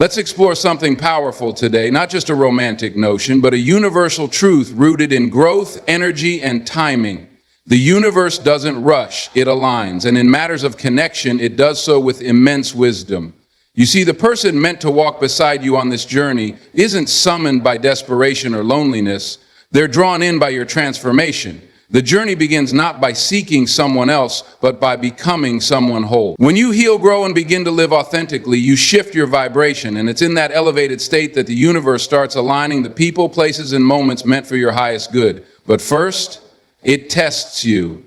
Let's explore something powerful today, not just a romantic notion, but a universal truth rooted in growth, energy, and timing. The universe doesn't rush, it aligns, and in matters of connection, it does so with immense wisdom. You see, the person meant to walk beside you on this journey isn't summoned by desperation or loneliness. They're drawn in by your transformation. The journey begins not by seeking someone else, but by becoming someone whole. When you heal, grow, and begin to live authentically, you shift your vibration, and it's in that elevated state that the universe starts aligning the people, places, and moments meant for your highest good. But first, it tests you.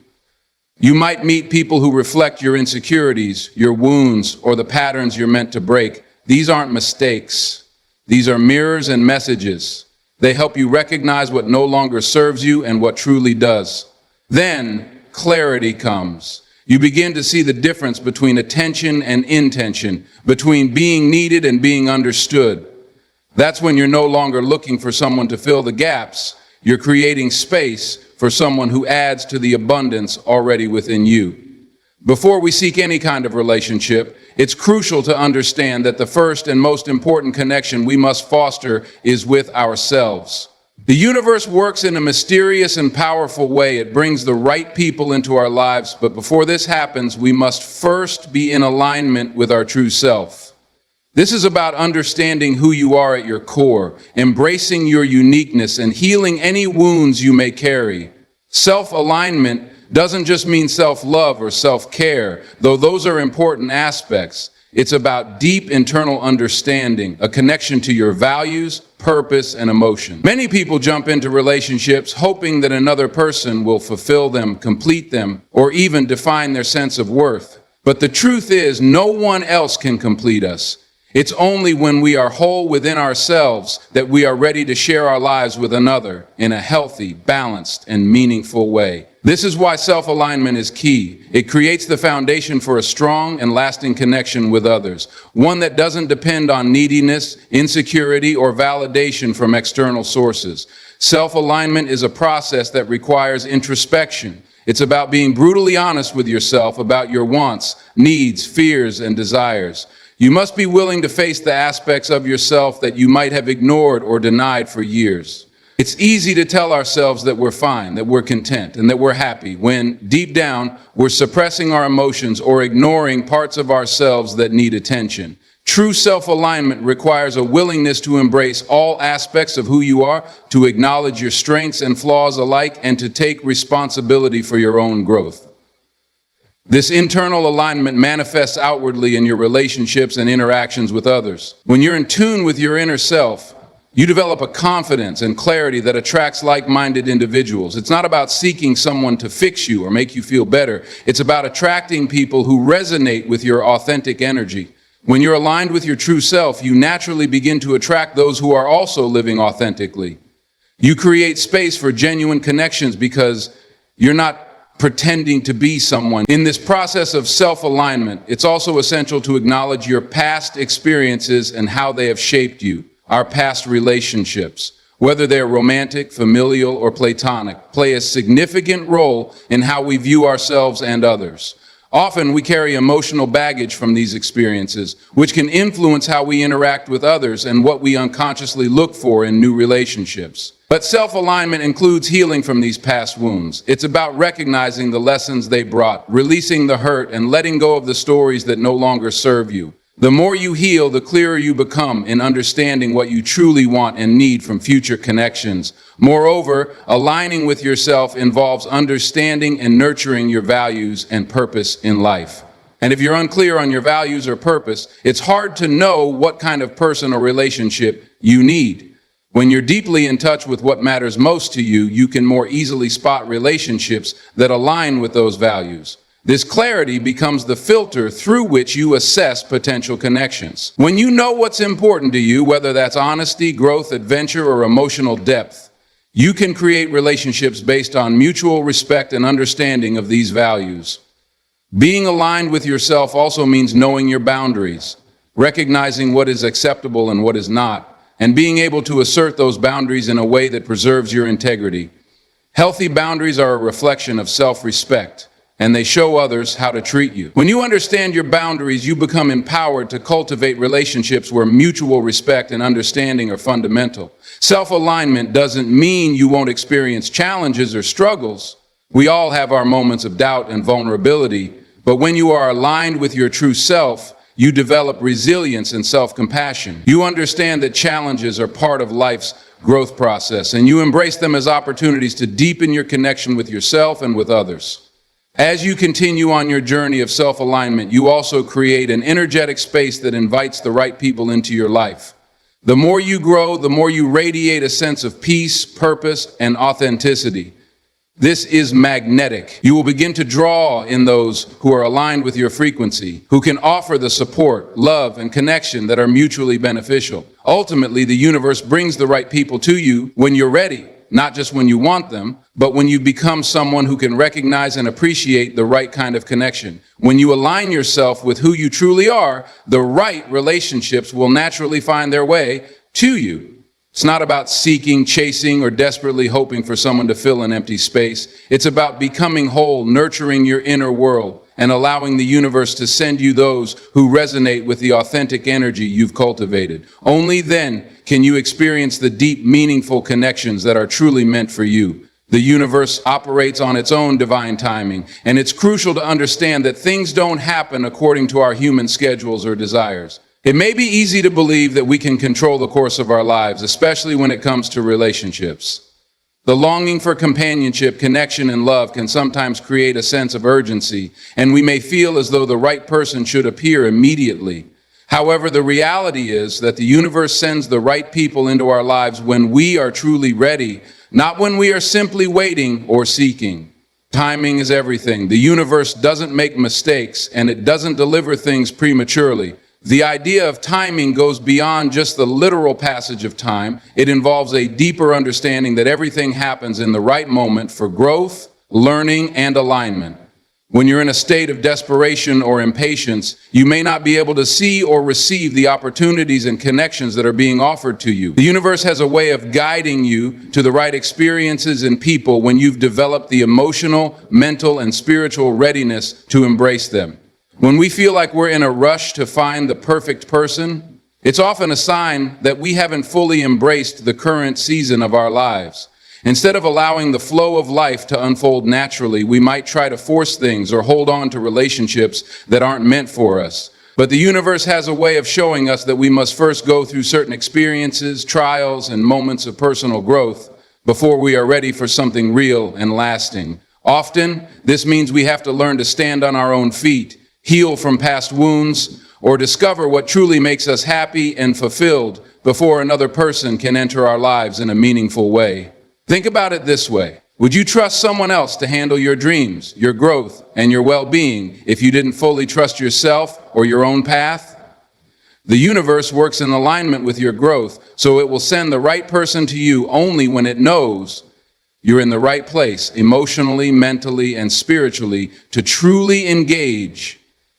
You might meet people who reflect your insecurities, your wounds, or the patterns you're meant to break. These aren't mistakes. These are mirrors and messages. They help you recognize what no longer serves you and what truly does. Then clarity comes. You begin to see the difference between attention and intention, between being needed and being understood. That's when you're no longer looking for someone to fill the gaps. You're creating space for someone who adds to the abundance already within you. Before we seek any kind of relationship, it's crucial to understand that the first and most important connection we must foster is with ourselves. The universe works in a mysterious and powerful way. It brings the right people into our lives, but before this happens, we must first be in alignment with our true self. This is about understanding who you are at your core, embracing your uniqueness, and healing any wounds you may carry. Self-alignment doesn't just mean self-love or self-care, though those are important aspects. It's about deep internal understanding, a connection to your values, purpose, and emotion. Many people jump into relationships hoping that another person will fulfill them, complete them, or even define their sense of worth. But the truth is, no one else can complete us. It's only when we are whole within ourselves that we are ready to share our lives with another in a healthy, balanced, and meaningful way. This is why self-alignment is key. It creates the foundation for a strong and lasting connection with others, one that doesn't depend on neediness, insecurity, or validation from external sources. Self-alignment is a process that requires introspection. It's about being brutally honest with yourself about your wants, needs, fears, and desires. You must be willing to face the aspects of yourself that you might have ignored or denied for years. It's easy to tell ourselves that we're fine, that we're content, and that we're happy, when deep down we're suppressing our emotions or ignoring parts of ourselves that need attention. True self-alignment requires a willingness to embrace all aspects of who you are, to acknowledge your strengths and flaws alike, and to take responsibility for your own growth. This internal alignment manifests outwardly in your relationships and interactions with others. When you're in tune with your inner self, you develop a confidence and clarity that attracts like-minded individuals. It's not about seeking someone to fix you or make you feel better. It's about attracting people who resonate with your authentic energy. When you're aligned with your true self, you naturally begin to attract those who are also living authentically. You create space for genuine connections because you're not pretending to be someone. In this process of self-alignment, it's also essential to acknowledge your past experiences and how they have shaped you. Our past relationships, whether they're romantic, familial, or platonic, play a significant role in how we view ourselves and others. Often we carry emotional baggage from these experiences, which can influence how we interact with others and what we unconsciously look for in new relationships. But self-alignment includes healing from these past wounds. It's about recognizing the lessons they brought, releasing the hurt, and letting go of the stories that no longer serve you. The more you heal, the clearer you become in understanding what you truly want and need from future connections. Moreover, aligning with yourself involves understanding and nurturing your values and purpose in life. And if you're unclear on your values or purpose, it's hard to know what kind of person or relationship you need. When you're deeply in touch with what matters most to you, you can more easily spot relationships that align with those values. This clarity becomes the filter through which you assess potential connections. When you know what's important to you, whether that's honesty, growth, adventure, or emotional depth, you can create relationships based on mutual respect and understanding of these values. Being aligned with yourself also means knowing your boundaries, recognizing what is acceptable and what is not, and being able to assert those boundaries in a way that preserves your integrity. Healthy boundaries are a reflection of self-respect, and they show others how to treat you. When you understand your boundaries, you become empowered to cultivate relationships where mutual respect and understanding are fundamental. Self-alignment doesn't mean you won't experience challenges or struggles. We all have our moments of doubt and vulnerability, but when you are aligned with your true self, you develop resilience and self-compassion. You understand that challenges are part of life's growth process, and you embrace them as opportunities to deepen your connection with yourself and with others. As you continue on your journey of self-alignment, you also create an energetic space that invites the right people into your life. The more you grow, the more you radiate a sense of peace, purpose, and authenticity. This is magnetic. You will begin to draw in those who are aligned with your frequency, who can offer the support, love, and connection that are mutually beneficial. Ultimately, the universe brings the right people to you when you're ready. Not just when you want them, but when you become someone who can recognize and appreciate the right kind of connection. When you align yourself with who you truly are, the right relationships will naturally find their way to you. It's not about seeking, chasing, or desperately hoping for someone to fill an empty space. It's about becoming whole, nurturing your inner world, and allowing the universe to send you those who resonate with the authentic energy you've cultivated. Only then can you experience the deep, meaningful connections that are truly meant for you. The universe operates on its own divine timing, and it's crucial to understand that things don't happen according to our human schedules or desires. It may be easy to believe that we can control the course of our lives, especially when it comes to relationships. The longing for companionship, connection, and love can sometimes create a sense of urgency, and we may feel as though the right person should appear immediately. However, the reality is that the universe sends the right people into our lives when we are truly ready, not when we are simply waiting or seeking. Timing is everything. The universe doesn't make mistakes, and it doesn't deliver things prematurely. The idea of timing goes beyond just the literal passage of time. It involves a deeper understanding that everything happens in the right moment for growth, learning, and alignment. When you're in a state of desperation or impatience, you may not be able to see or receive the opportunities and connections that are being offered to you. The universe has a way of guiding you to the right experiences and people when you've developed the emotional, mental, and spiritual readiness to embrace them. When we feel like we're in a rush to find the perfect person, it's often a sign that we haven't fully embraced the current season of our lives. Instead of allowing the flow of life to unfold naturally, we might try to force things or hold on to relationships that aren't meant for us. But the universe has a way of showing us that we must first go through certain experiences, trials, and moments of personal growth before we are ready for something real and lasting. Often, this means we have to learn to stand on our own feet, heal from past wounds, or discover what truly makes us happy and fulfilled before another person can enter our lives in a meaningful way. Think about it this way. Would you trust someone else to handle your dreams, your growth, and your well-being if you didn't fully trust yourself or your own path? The universe works in alignment with your growth, so it will send the right person to you only when it knows you're in the right place emotionally, mentally, and spiritually to truly engage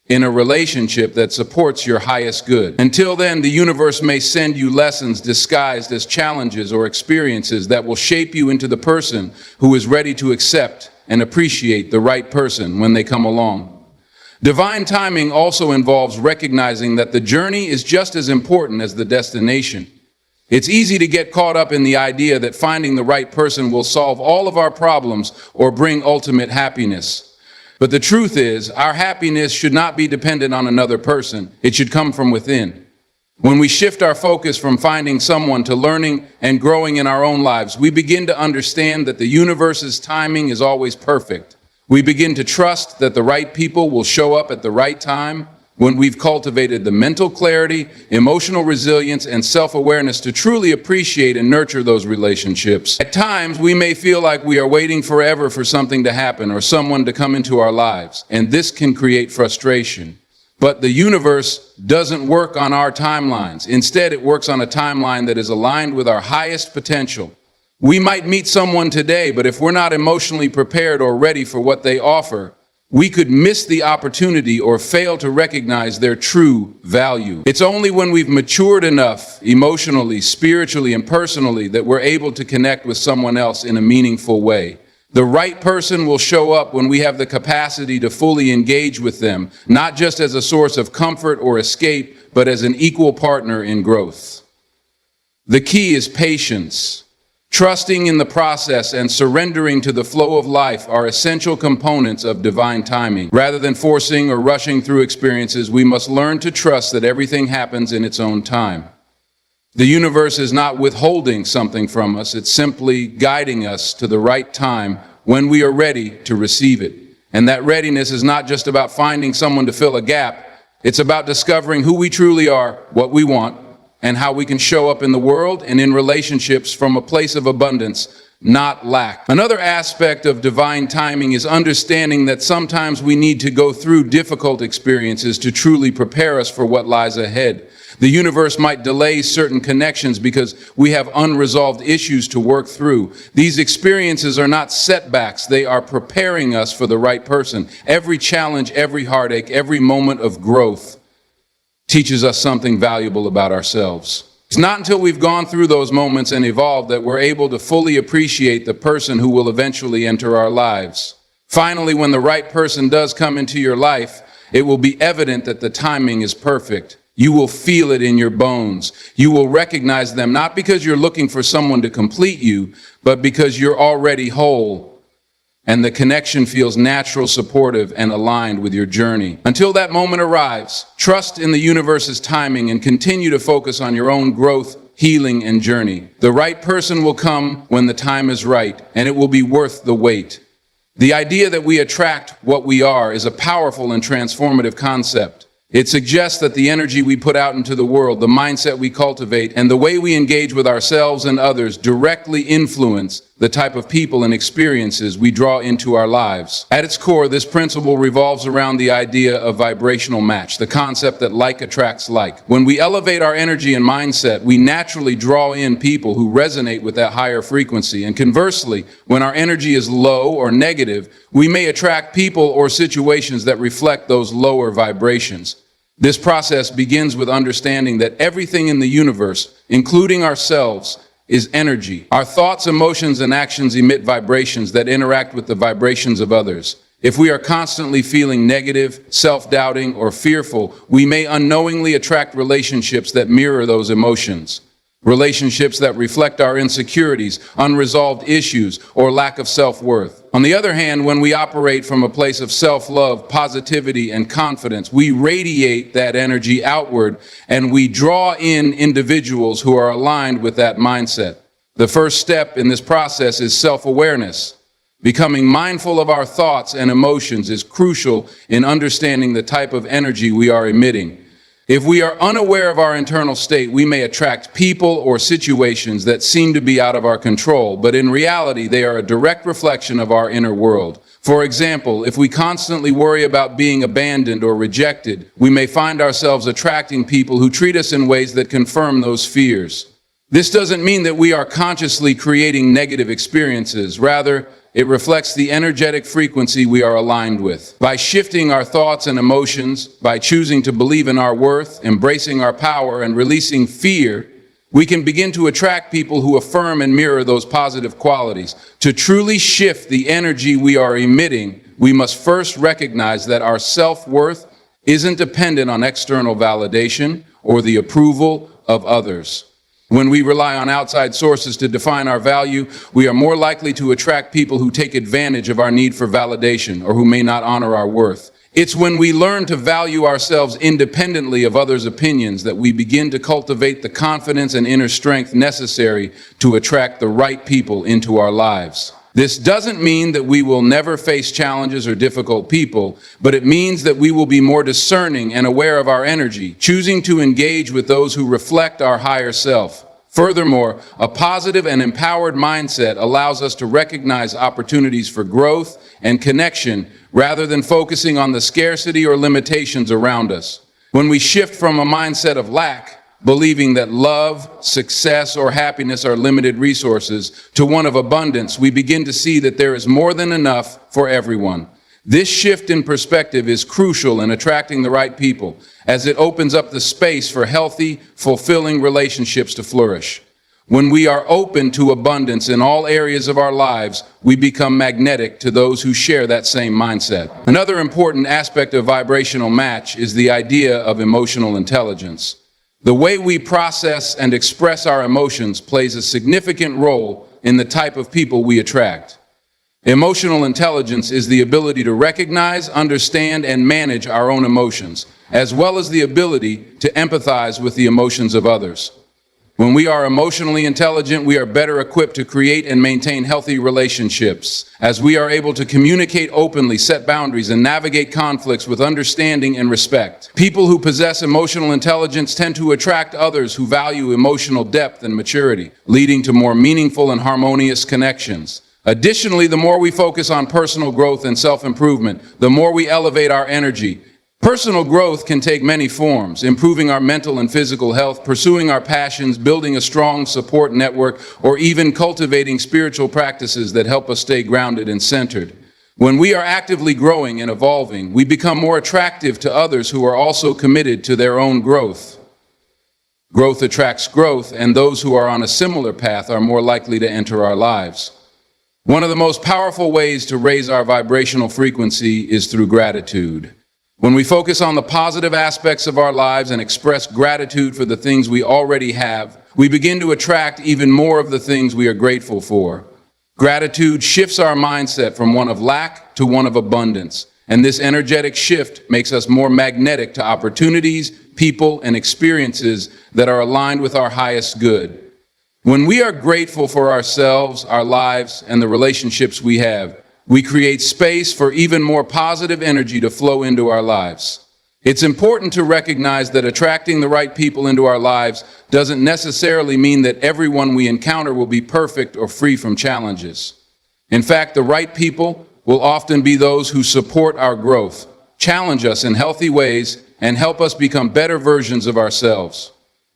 in a relationship that supports your highest good. Until then, the universe may send you lessons disguised as challenges or experiences that will shape you into the person who is ready to accept and appreciate the right person when they come along. Divine timing also involves recognizing that the journey is just as important as the destination. It's easy to get caught up in the idea that finding the right person will solve all of our problems or bring ultimate happiness. But the truth is, our happiness should not be dependent on another person. It should come from within. When we shift our focus from finding someone to learning and growing in our own lives, we begin to understand that the universe's timing is always perfect. We begin to trust that the right people will show up at the right time when we've cultivated the mental clarity, emotional resilience, and self-awareness to truly appreciate and nurture those relationships. At times, we may feel like we are waiting forever for something to happen or someone to come into our lives, and this can create frustration. But the universe doesn't work on our timelines. Instead, it works on a timeline that is aligned with our highest potential. We might meet someone today, but if we're not emotionally prepared or ready for what they offer, we could miss the opportunity or fail to recognize their true value. It's only when we've matured enough emotionally, spiritually, and personally that we're able to connect with someone else in a meaningful way. The right person will show up when we have the capacity to fully engage with them, not just as a source of comfort or escape, but as an equal partner in growth. The key is patience. Trusting in the process and surrendering to the flow of life are essential components of divine timing. Rather than forcing or rushing through experiences, we must learn to trust that everything happens in its own time. The universe is not withholding something from us, it's simply guiding us to the right time when we are ready to receive it. And that readiness is not just about finding someone to fill a gap, it's about discovering who we truly are, what we want, and how we can show up in the world and in relationships from a place of abundance, not lack. Another aspect of divine timing is understanding that sometimes we need to go through difficult experiences to truly prepare us for what lies ahead. The universe might delay certain connections because we have unresolved issues to work through. These experiences are not setbacks, they are preparing us for the right person. Every challenge, every heartache, every moment of growth teaches us something valuable about ourselves. It's not until we've gone through those moments and evolved that we're able to fully appreciate the person who will eventually enter our lives. Finally, when the right person does come into your life, it will be evident that the timing is perfect. You will feel it in your bones. You will recognize them, not because you're looking for someone to complete you, but because you're already whole. And the connection feels natural, supportive, and aligned with your journey. Until that moment arrives, trust in the universe's timing and continue to focus on your own growth, healing, and journey. The right person will come when the time is right, and it will be worth the wait. The idea that we attract what we are is a powerful and transformative concept. It suggests that the energy we put out into the world, the mindset we cultivate, and the way we engage with ourselves and others directly influence the type of people and experiences we draw into our lives. At its core, this principle revolves around the idea of vibrational match, the concept that like attracts like. When we elevate our energy and mindset, we naturally draw in people who resonate with that higher frequency. And conversely, when our energy is low or negative, we may attract people or situations that reflect those lower vibrations. This process begins with understanding that everything in the universe, including ourselves, is energy. Our thoughts, emotions, and actions emit vibrations that interact with the vibrations of others. If we are constantly feeling negative, self-doubting, or fearful, we may unknowingly attract relationships that mirror those emotions. Relationships that reflect our insecurities, unresolved issues, or lack of self-worth. On the other hand, when we operate from a place of self-love, positivity, and confidence, we radiate that energy outward and we draw in individuals who are aligned with that mindset. The first step in this process is self-awareness. Becoming mindful of our thoughts and emotions is crucial in understanding the type of energy we are emitting. If we are unaware of our internal state, we may attract people or situations that seem to be out of our control, but in reality, they are a direct reflection of our inner world. For example, if we constantly worry about being abandoned or rejected, we may find ourselves attracting people who treat us in ways that confirm those fears. This doesn't mean that we are consciously creating negative experiences. Rather, it reflects the energetic frequency we are aligned with. By shifting our thoughts and emotions, by choosing to believe in our worth, embracing our power, and releasing fear, we can begin to attract people who affirm and mirror those positive qualities. To truly shift the energy we are emitting, we must first recognize that our self-worth isn't dependent on external validation or the approval of others. When we rely on outside sources to define our value, we are more likely to attract people who take advantage of our need for validation or who may not honor our worth. It's when we learn to value ourselves independently of others' opinions that we begin to cultivate the confidence and inner strength necessary to attract the right people into our lives. This doesn't mean that we will never face challenges or difficult people, but it means that we will be more discerning and aware of our energy, choosing to engage with those who reflect our higher self. Furthermore, a positive and empowered mindset allows us to recognize opportunities for growth and connection rather than focusing on the scarcity or limitations around us. When we shift from a mindset of lack, believing that love, success, or happiness are limited resources, to one of abundance, we begin to see that there is more than enough for everyone. This shift in perspective is crucial in attracting the right people, as it opens up the space for healthy, fulfilling relationships to flourish. When we are open to abundance in all areas of our lives, we become magnetic to those who share that same mindset. Another important aspect of vibrational match is the idea of emotional intelligence. The way we process and express our emotions plays a significant role in the type of people we attract. Emotional intelligence is the ability to recognize, understand, and manage our own emotions, as well as the ability to empathize with the emotions of others. When we are emotionally intelligent, we are better equipped to create and maintain healthy relationships, as we are able to communicate openly, set boundaries, and navigate conflicts with understanding and respect. People who possess emotional intelligence tend to attract others who value emotional depth and maturity, leading to more meaningful and harmonious connections. Additionally, the more we focus on personal growth and self-improvement, the more we elevate our energy. Personal growth can take many forms: improving our mental and physical health, pursuing our passions, building a strong support network, or even cultivating spiritual practices that help us stay grounded and centered. When we are actively growing and evolving, we become more attractive to others who are also committed to their own growth. Growth attracts growth, and those who are on a similar path are more likely to enter our lives. One of the most powerful ways to raise our vibrational frequency is through gratitude. When we focus on the positive aspects of our lives and express gratitude for the things we already have, we begin to attract even more of the things we are grateful for. Gratitude shifts our mindset from one of lack to one of abundance, and this energetic shift makes us more magnetic to opportunities, people, and experiences that are aligned with our highest good. When we are grateful for ourselves, our lives, and the relationships we have, we create space for even more positive energy to flow into our lives. It's important to recognize that attracting the right people into our lives doesn't necessarily mean that everyone we encounter will be perfect or free from challenges. In fact, the right people will often be those who support our growth, challenge us in healthy ways, and help us become better versions of ourselves.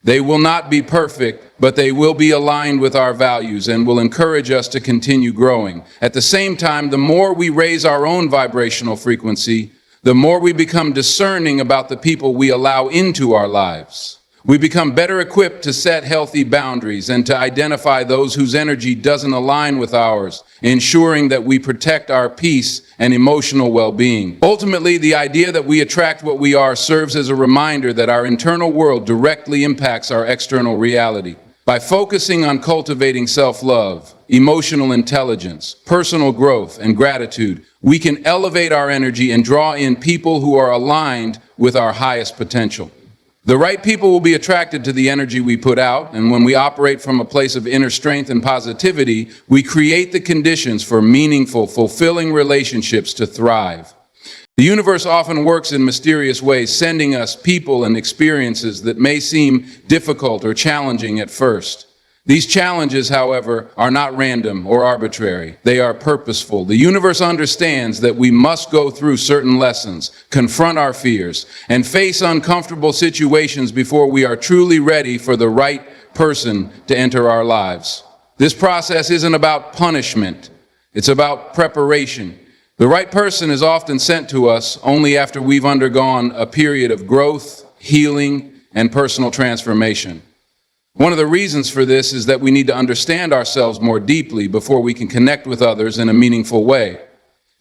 They will not be perfect, but they will be aligned with our values and will encourage us to continue growing. At the same time, the more we raise our own vibrational frequency, the more we become discerning about the people we allow into our lives. We become better equipped to set healthy boundaries and to identify those whose energy doesn't align with ours, ensuring that we protect our peace and emotional well-being. Ultimately, the idea that we attract what we are serves as a reminder that our internal world directly impacts our external reality. By focusing on cultivating self-love, emotional intelligence, personal growth, and gratitude, we can elevate our energy and draw in people who are aligned with our highest potential. The right people will be attracted to the energy we put out, and when we operate from a place of inner strength and positivity, we create the conditions for meaningful, fulfilling relationships to thrive. The universe often works in mysterious ways, sending us people and experiences that may seem difficult or challenging at first. These challenges, however, are not random or arbitrary. They are purposeful. The universe understands that we must go through certain lessons, confront our fears, and face uncomfortable situations before we are truly ready for the right person to enter our lives. This process isn't about punishment. It's about preparation. The right person is often sent to us only after we've undergone a period of growth, healing, and personal transformation. One of the reasons for this is that we need to understand ourselves more deeply before we can connect with others in a meaningful way.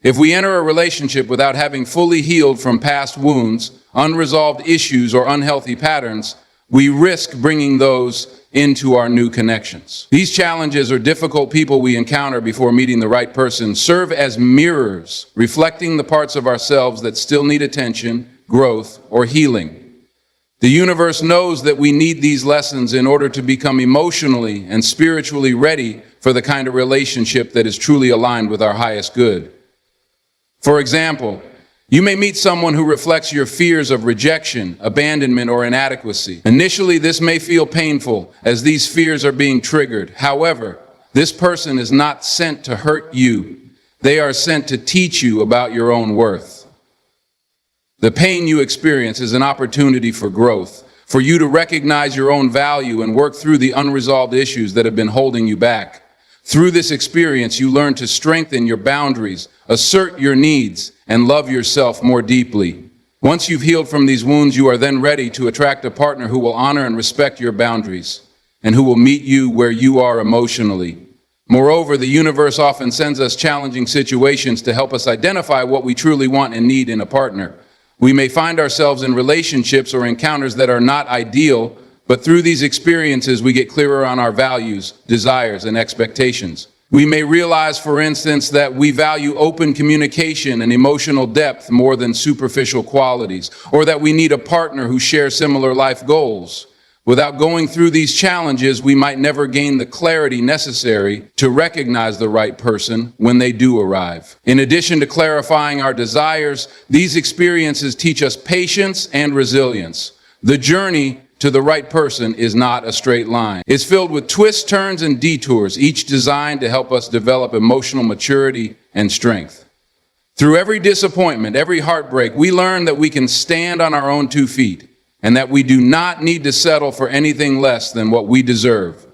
If we enter a relationship without having fully healed from past wounds, unresolved issues, or unhealthy patterns, we risk bringing those into our new connections. These challenges or difficult people we encounter before meeting the right person serve as mirrors, reflecting the parts of ourselves that still need attention, growth, or healing. The universe knows that we need these lessons in order to become emotionally and spiritually ready for the kind of relationship that is truly aligned with our highest good. For example, you may meet someone who reflects your fears of rejection, abandonment, or inadequacy. Initially, this may feel painful as these fears are being triggered. However, this person is not sent to hurt you. They are sent to teach you about your own worth. The pain you experience is an opportunity for growth, for you to recognize your own value and work through the unresolved issues that have been holding you back. Through this experience, you learn to strengthen your boundaries, assert your needs, and love yourself more deeply. Once you've healed from these wounds, you are then ready to attract a partner who will honor and respect your boundaries. and who will meet you where you are emotionally. Moreover, the universe often sends us challenging situations to help us identify what we truly want and need in a partner. We may find ourselves in relationships or encounters that are not ideal, but through these experiences, we get clearer on our values, desires, and expectations. We may realize, for instance, that we value open communication and emotional depth more than superficial qualities, or that we need a partner who shares similar life goals. Without going through these challenges, we might never gain the clarity necessary to recognize the right person when they do arrive. In addition to clarifying our desires, these experiences teach us patience and resilience. The journey to the right person is not a straight line. It's filled with twists, turns, and detours, each designed to help us develop emotional maturity and strength. Through every disappointment, every heartbreak, we learn that we can stand on our own 2 feet and that we do not need to settle for anything less than what we deserve.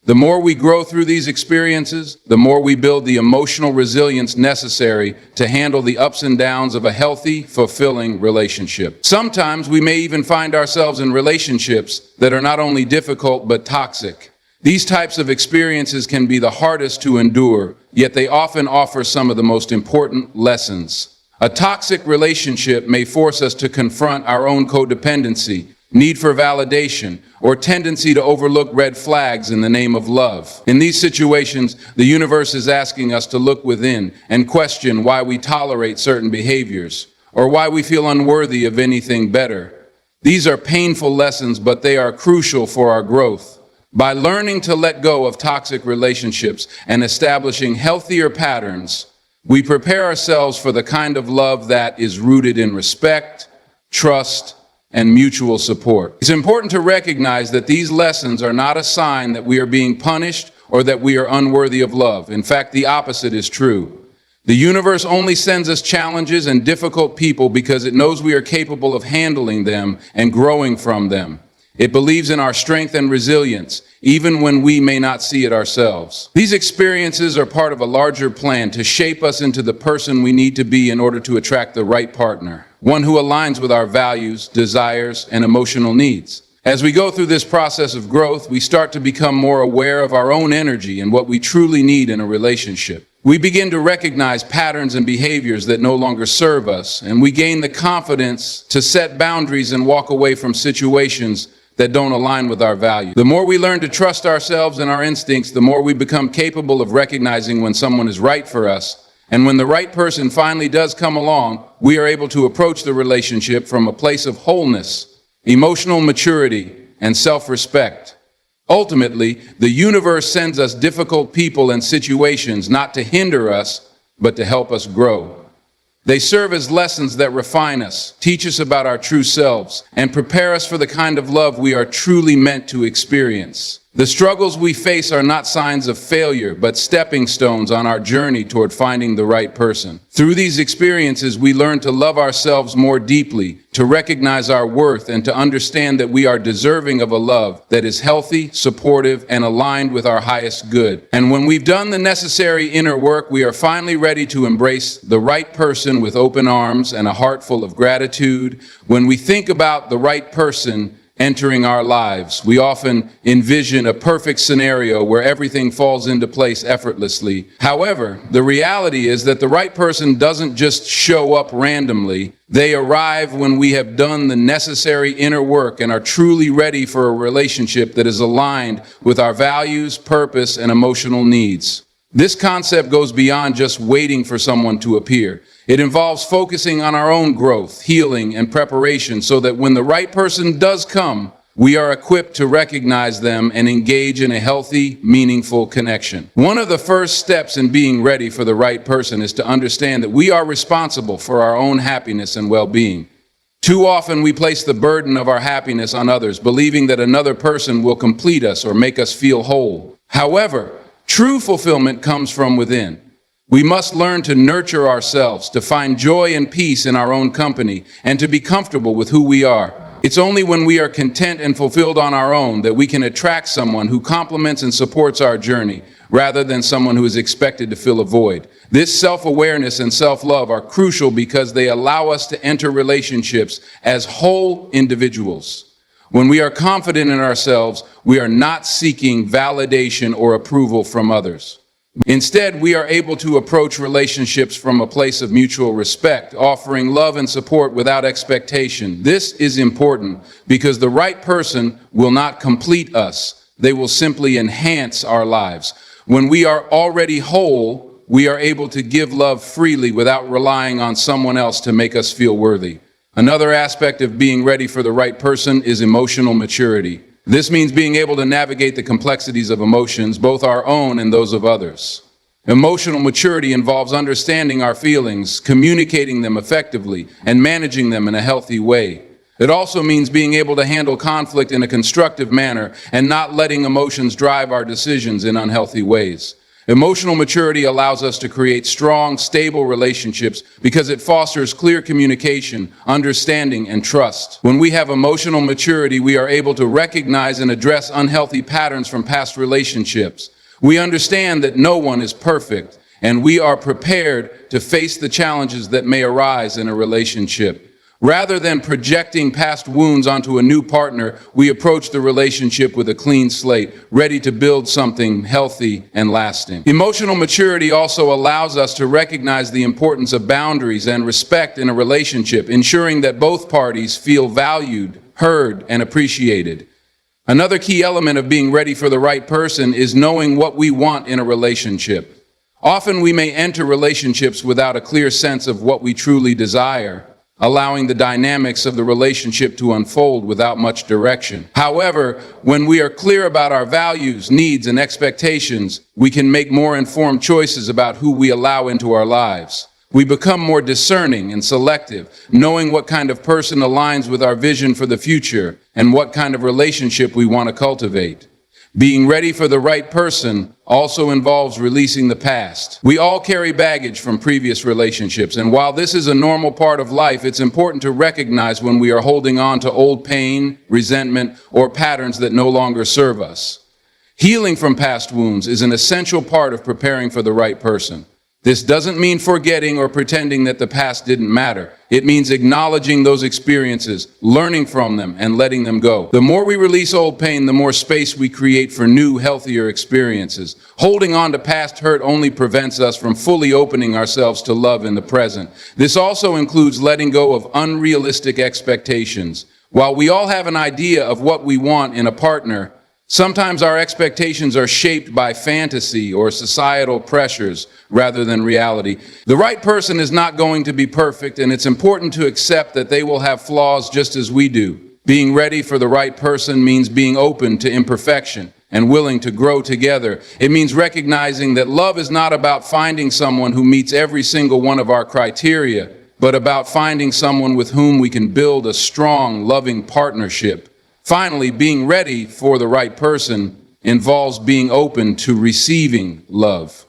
The more we grow through these experiences, the more we build the emotional resilience necessary to handle the ups and downs of a healthy, fulfilling relationship. Sometimes we may even find ourselves in relationships that are not only difficult but toxic. These types of experiences can be the hardest to endure, yet they often offer some of the most important lessons. A toxic relationship may force us to confront our own codependency, need for validation, or tendency to overlook red flags in the name of love. In these situations, the universe is asking us to look within and question why we tolerate certain behaviors, or why we feel unworthy of anything better. These are painful lessons, but they are crucial for our growth. By learning to let go of toxic relationships and establishing healthier patterns, we prepare ourselves for the kind of love that is rooted in respect, trust, and mutual support. It's important to recognize that these lessons are not a sign that we are being punished or that we are unworthy of love. In fact, the opposite is true. The universe only sends us challenges and difficult people because it knows we are capable of handling them and growing from them. It believes in our strength and resilience, even when we may not see it ourselves. These experiences are part of a larger plan to shape us into the person we need to be in order to attract the right partner, one who aligns with our values, desires, and emotional needs. As we go through this process of growth, we start to become more aware of our own energy and what we truly need in a relationship. We begin to recognize patterns and behaviors that no longer serve us, and we gain the confidence to set boundaries and walk away from situations that don't align with our values. The more we learn to trust ourselves and our instincts, the more we become capable of recognizing when someone is right for us. And when the right person finally does come along, we are able to approach the relationship from a place of wholeness, emotional maturity, and self-respect. Ultimately, the universe sends us difficult people and situations not to hinder us, but to help us grow. They serve as lessons that refine us, teach us about our true selves, and prepare us for the kind of love we are truly meant to experience. The struggles we face are not signs of failure, but stepping stones on our journey toward finding the right person. Through these experiences, we learn to love ourselves more deeply, to recognize our worth, and to understand that we are deserving of a love that is healthy, supportive, and aligned with our highest good. And when we've done the necessary inner work, we are finally ready to embrace the right person with open arms and a heart full of gratitude. When we think about the right person entering our lives, we often envision a perfect scenario where everything falls into place effortlessly. However, the reality is that the right person doesn't just show up randomly. They arrive when we have done the necessary inner work and are truly ready for a relationship that is aligned with our values, purpose, and emotional needs. This concept goes beyond just waiting for someone to appear. It involves focusing on our own growth, healing, and preparation so that when the right person does come, we are equipped to recognize them and engage in a healthy, meaningful connection. One of the first steps in being ready for the right person is to understand that we are responsible for our own happiness and well-being. Too often we place the burden of our happiness on others, believing that another person will complete us or make us feel whole. However, true fulfillment comes from within. We must learn to nurture ourselves, to find joy and peace in our own company, and to be comfortable with who we are. It's only when we are content and fulfilled on our own that we can attract someone who complements and supports our journey, rather than someone who is expected to fill a void. This self-awareness and self-love are crucial because they allow us to enter relationships as whole individuals. When we are confident in ourselves, we are not seeking validation or approval from others. Instead, we are able to approach relationships from a place of mutual respect, offering love and support without expectation. This is important because the right person will not complete us. They will simply enhance our lives. When we are already whole, we are able to give love freely without relying on someone else to make us feel worthy. Another aspect of being ready for the right person is emotional maturity. This means being able to navigate the complexities of emotions, both our own and those of others. Emotional maturity involves understanding our feelings, communicating them effectively, and managing them in a healthy way. It also means being able to handle conflict in a constructive manner and not letting emotions drive our decisions in unhealthy ways. Emotional maturity allows us to create strong, stable relationships because it fosters clear communication, understanding, and trust. When we have emotional maturity, we are able to recognize and address unhealthy patterns from past relationships. We understand that no one is perfect, and we are prepared to face the challenges that may arise in a relationship. Rather than projecting past wounds onto a new partner, we approach the relationship with a clean slate, ready to build something healthy and lasting. Emotional maturity also allows us to recognize the importance of boundaries and respect in a relationship, ensuring that both parties feel valued, heard, and appreciated. Another key element of being ready for the right person is knowing what we want in a relationship. Often we may enter relationships without a clear sense of what we truly desire, allowing the dynamics of the relationship to unfold without much direction. However, when we are clear about our values, needs, and expectations, we can make more informed choices about who we allow into our lives. We become more discerning and selective, knowing what kind of person aligns with our vision for the future and what kind of relationship we want to cultivate. Being ready for the right person also involves releasing the past. We all carry baggage from previous relationships, and while this is a normal part of life, it's important to recognize when we are holding on to old pain, resentment, or patterns that no longer serve us. Healing from past wounds is an essential part of preparing for the right person. This doesn't mean forgetting or pretending that the past didn't matter. It means acknowledging those experiences, learning from them, and letting them go. The more we release old pain, the more space we create for new, healthier experiences. Holding on to past hurt only prevents us from fully opening ourselves to love in the present. This also includes letting go of unrealistic expectations. While we all have an idea of what we want in a partner, sometimes our expectations are shaped by fantasy or societal pressures rather than reality. The right person is not going to be perfect, and it's important to accept that they will have flaws just as we do. Being ready for the right person means being open to imperfection and willing to grow together. It means recognizing that love is not about finding someone who meets every single one of our criteria, but about finding someone with whom we can build a strong, loving partnership. Finally, being ready for the right person involves being open to receiving love.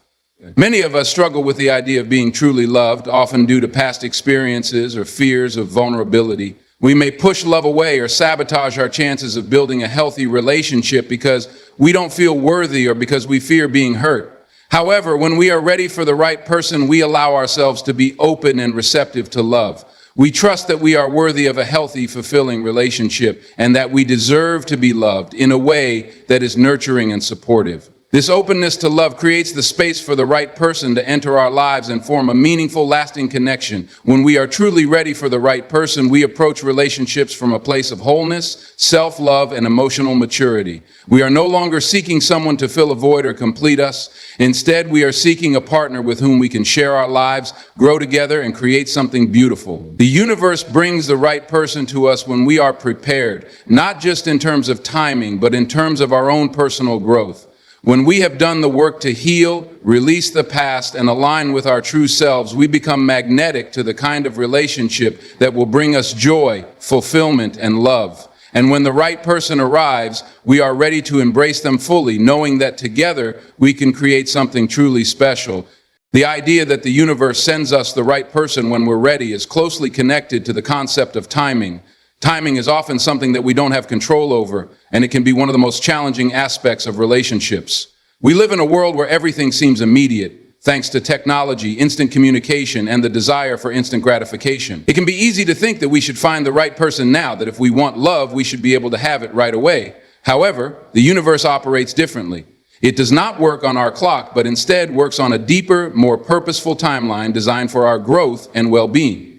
Many of us struggle with the idea of being truly loved, often due to past experiences or fears of vulnerability. We may push love away or sabotage our chances of building a healthy relationship because we don't feel worthy or because we fear being hurt. However, when we are ready for the right person, we allow ourselves to be open and receptive to love. We trust that we are worthy of a healthy, fulfilling relationship and that we deserve to be loved in a way that is nurturing and supportive. This openness to love creates the space for the right person to enter our lives and form a meaningful, lasting connection. When we are truly ready for the right person, we approach relationships from a place of wholeness, self-love, and emotional maturity. We are no longer seeking someone to fill a void or complete us. Instead, we are seeking a partner with whom we can share our lives, grow together, and create something beautiful. The universe brings the right person to us when we are prepared, not just in terms of timing, but in terms of our own personal growth. When we have done the work to heal, release the past, and align with our true selves, we become magnetic to the kind of relationship that will bring us joy, fulfillment, and love. And when the right person arrives, we are ready to embrace them fully, knowing that together we can create something truly special. The idea that the universe sends us the right person when we're ready is closely connected to the concept of timing. Timing is often something that we don't have control over, and it can be one of the most challenging aspects of relationships. We live in a world where everything seems immediate. thanks to technology, instant communication, and the desire for instant gratification. It can be easy to think that we should find the right person now, that if we want love, we should be able to have it right away. However, the universe operates differently. It does not work on our clock, but instead works on a deeper, more purposeful timeline designed for our growth and well-being.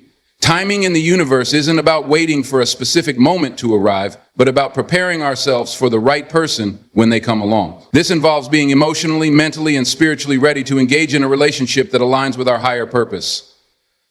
Timing in the universe isn't about waiting for a specific moment to arrive, but about preparing ourselves for the right person when they come along. This involves being emotionally, mentally, and spiritually ready to engage in a relationship that aligns with our higher purpose.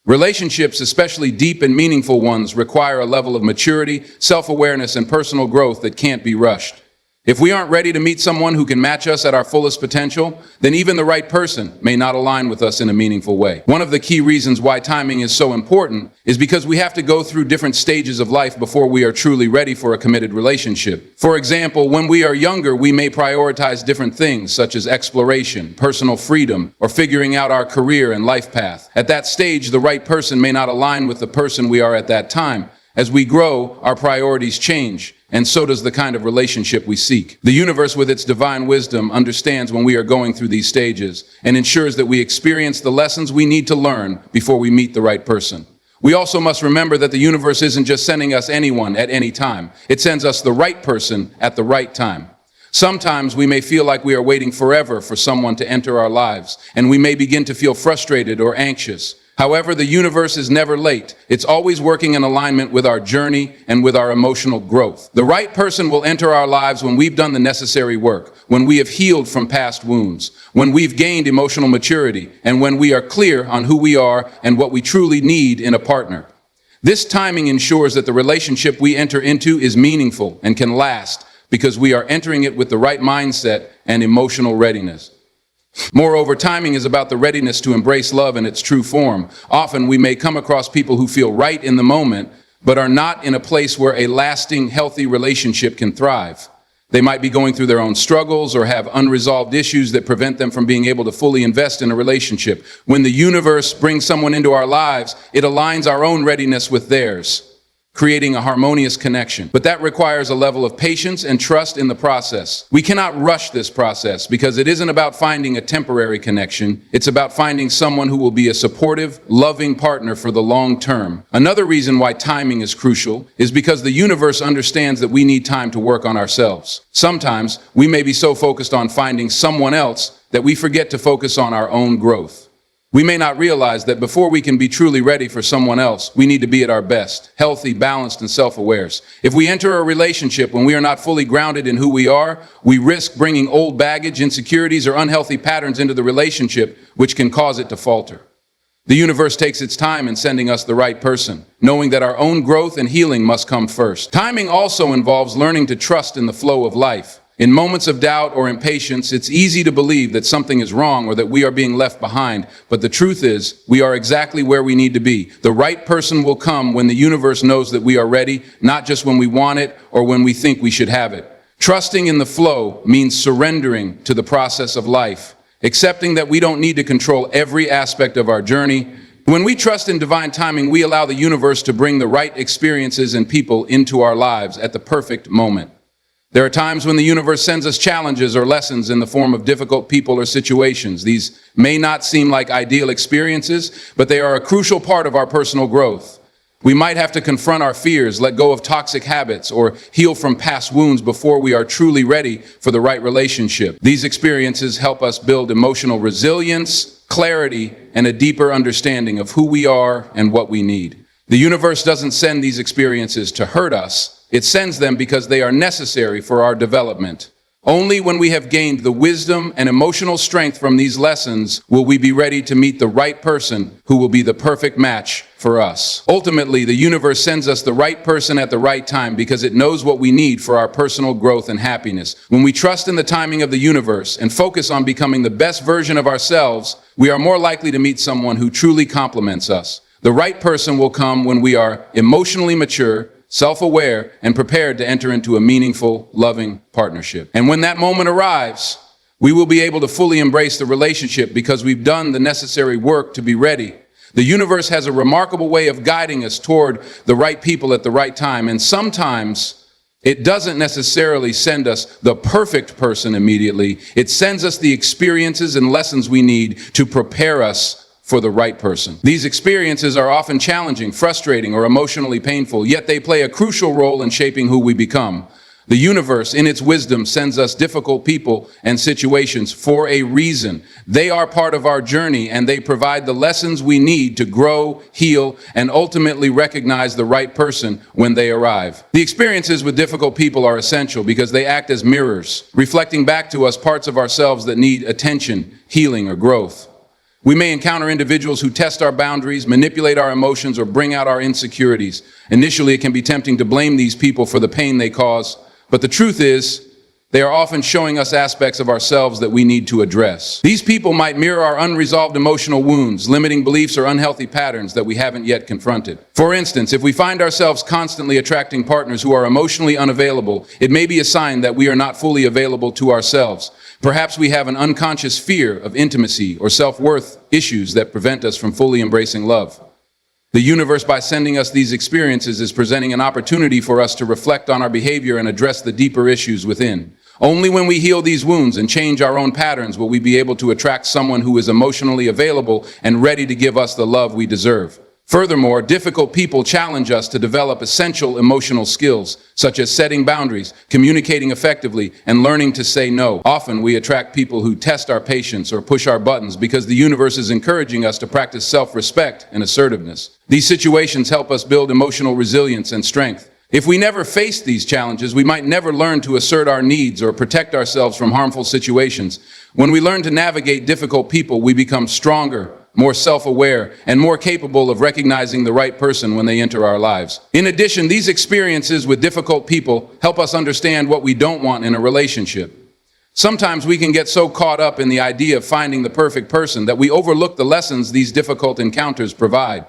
Relationships, especially deep and meaningful ones, require a level of maturity, self-awareness, and personal growth that can't be rushed. If we aren't ready to meet someone who can match us at our fullest potential, then even the right person may not align with us in a meaningful way. One of the key reasons why timing is so important is because we have to go through different stages of life before we are truly ready for a committed relationship. For example, when we are younger, we may prioritize different things such as exploration, personal freedom, or figuring out our career and life path. At that stage, the right person may not align with the person we are at that time. As we grow, our priorities change, and so does the kind of relationship we seek. The universe, with its divine wisdom, understands when we are going through these stages and ensures that we experience the lessons we need to learn before we meet the right person. We also must remember that the universe isn't just sending us anyone at any time. It sends us the right person at the right time. Sometimes we may feel like we are waiting forever for someone to enter our lives, and we may begin to feel frustrated or anxious. However, the universe is never late. It's always working in alignment with our journey and with our emotional growth. The right person will enter our lives when we've done the necessary work, when we have healed from past wounds, when we've gained emotional maturity, and when we are clear on who we are and what we truly need in a partner. This timing ensures that the relationship we enter into is meaningful and can last because we are entering it with the right mindset and emotional readiness. Moreover, timing is about the readiness to embrace love in its true form. Often we may come across people who feel right in the moment, but are not in a place where a lasting, healthy relationship can thrive. They might be going through their own struggles or have unresolved issues that prevent them from being able to fully invest in a relationship. When the universe brings someone into our lives, it aligns our own readiness with theirs, creating a harmonious connection. But that requires a level of patience and trust in the process. We cannot rush this process because it isn't about finding a temporary connection. It's about finding someone who will be a supportive, loving partner for the long term. Another reason why timing is crucial is because the universe understands that we need time to work on ourselves. Sometimes we may be so focused on finding someone else that we forget to focus on our own growth. We may not realize that before we can be truly ready for someone else, we need to be at our best, healthy, balanced, and self-aware. If we enter a relationship when we are not fully grounded in who we are, we risk bringing old baggage, insecurities, or unhealthy patterns into the relationship, which can cause it to falter. The universe takes its time in sending us the right person, knowing that our own growth and healing must come first. Timing also involves learning to trust in the flow of life. In moments of doubt or impatience, it's easy to believe that something is wrong or that we are being left behind. But the truth is, we are exactly where we need to be. The right person will come when the universe knows that we are ready, not just when we want it or when we think we should have it. Trusting in the flow means surrendering to the process of life, accepting that we don't need to control every aspect of our journey. When we trust in divine timing, we allow the universe to bring the right experiences and people into our lives at the perfect moment. There are times when the universe sends us challenges or lessons in the form of difficult people or situations. These may not seem like ideal experiences, but they are a crucial part of our personal growth. We might have to confront our fears, let go of toxic habits, or heal from past wounds before we are truly ready for the right relationship. These experiences help us build emotional resilience, clarity, and a deeper understanding of who we are and what we need. The universe doesn't send these experiences to hurt us. It sends them because they are necessary for our development. Only when we have gained the wisdom and emotional strength from these lessons will we be ready to meet the right person who will be the perfect match for us. Ultimately, the universe sends us the right person at the right time because it knows what we need for our personal growth and happiness. When we trust in the timing of the universe and focus on becoming the best version of ourselves, we are more likely to meet someone who truly complements us. The right person will come when we are emotionally mature, self-aware, and prepared to enter into a meaningful, loving partnership. And when that moment arrives, we will be able to fully embrace the relationship because we've done the necessary work to be ready. The universe has a remarkable way of guiding us toward the right people at the right time, and sometimes It doesn't necessarily send us the perfect person immediately. It sends us the experiences and lessons we need to prepare us for the right person. These experiences are often challenging, frustrating, or emotionally painful, yet they play a crucial role in shaping who we become. The universe, in its wisdom, sends us difficult people and situations for a reason. They are part of our journey, and they provide the lessons we need to grow, heal, and ultimately recognize the right person when they arrive. The experiences with difficult people are essential because they act as mirrors, reflecting back to us parts of ourselves that need attention, healing, or growth. We may encounter individuals who test our boundaries, manipulate our emotions, or bring out our insecurities. Initially, it can be tempting to blame these people for the pain they cause. But the truth is, they are often showing us aspects of ourselves that we need to address. These people might mirror our unresolved emotional wounds, limiting beliefs, or unhealthy patterns that we haven't yet confronted. For instance, if we find ourselves constantly attracting partners who are emotionally unavailable, it may be a sign that we are not fully available to ourselves. Perhaps we have an unconscious fear of intimacy or self-worth issues that prevent us from fully embracing love. The universe, by sending us these experiences, is presenting an opportunity for us to reflect on our behavior and address the deeper issues within. Only when we heal these wounds and change our own patterns will we be able to attract someone who is emotionally available and ready to give us the love we deserve. Furthermore, difficult people challenge us to develop essential emotional skills, such as setting boundaries, communicating effectively, and learning to say no. Often, we attract people who test our patience or push our buttons because the universe is encouraging us to practice self-respect and assertiveness. These situations help us build emotional resilience and strength. If we never face these challenges, we might never learn to assert our needs or protect ourselves from harmful situations. When we learn to navigate difficult people, we become stronger, more self-aware, and more capable of recognizing the right person when they enter our lives. In addition, these experiences with difficult people help us understand what we don't want in a relationship. Sometimes we can get so caught up in the idea of finding the perfect person that we overlook the lessons these difficult encounters provide.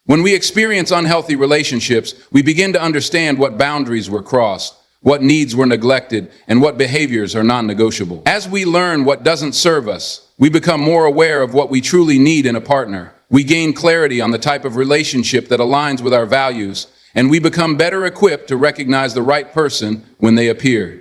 When we experience unhealthy relationships, we begin to understand what boundaries were crossed, what needs were neglected, and what behaviors are non-negotiable. As we learn what doesn't serve us, we become more aware of what we truly need in a partner. We gain clarity on the type of relationship that aligns with our values, and we become better equipped to recognize the right person when they appear.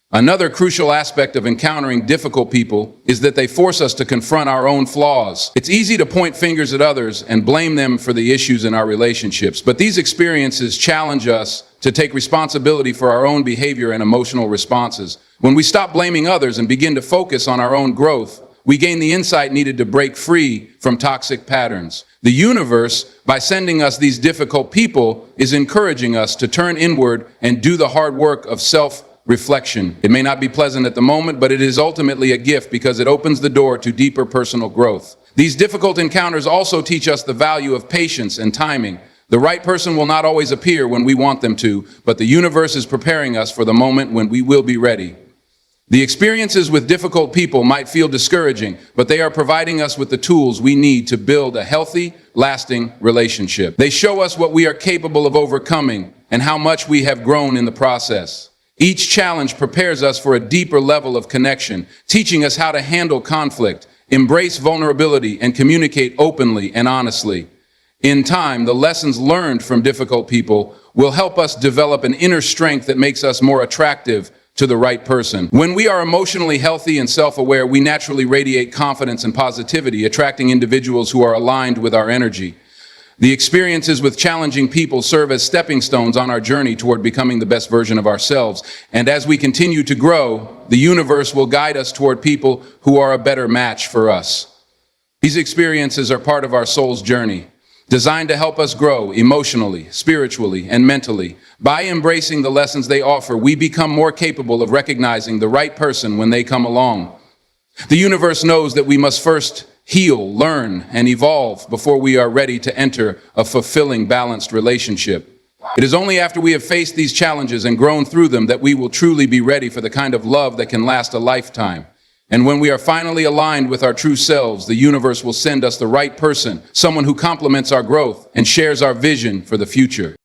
Another crucial aspect of encountering difficult people is that they force us to confront our own flaws. It's easy to point fingers at others and blame them for the issues in our relationships, but these experiences challenge us to take responsibility for our own behavior and emotional responses. When we stop blaming others and begin to focus on our own growth, we gain the insight needed to break free from toxic patterns. The universe, by sending us these difficult people, is encouraging us to turn inward and do the hard work of self-reflection. It may not be pleasant at the moment, but it is ultimately a gift because it opens the door to deeper personal growth. These difficult encounters also teach us the value of patience and timing. The right person will not always appear when we want them to, but the universe is preparing us for the moment when we will be ready. The experiences with difficult people might feel discouraging, but they are providing us with the tools we need to build a healthy, lasting relationship. They show us what we are capable of overcoming and how much we have grown in the process. Each challenge prepares us for a deeper level of connection, teaching us how to handle conflict, embrace vulnerability, and communicate openly and honestly. In time, the lessons learned from difficult people will help us develop an inner strength that makes us more attractive to the right person. When we are emotionally healthy and self-aware, we naturally radiate confidence and positivity, attracting individuals who are aligned with our energy. The experiences with challenging people serve as stepping stones on our journey toward becoming the best version of ourselves. And as we continue to grow, the universe will guide us toward people who are a better match for us. These experiences are part of our soul's journey, designed to help us grow emotionally, spiritually, and mentally. By embracing the lessons they offer, we become more capable of recognizing the right person when they come along. The universe knows that we must first heal, learn, and evolve before we are ready to enter a fulfilling, balanced relationship. It is only after we have faced these challenges and grown through them that we will truly be ready for the kind of love that can last a lifetime. And when we are finally aligned with our true selves, the universe will send us the right person, someone who complements our growth and shares our vision for the future.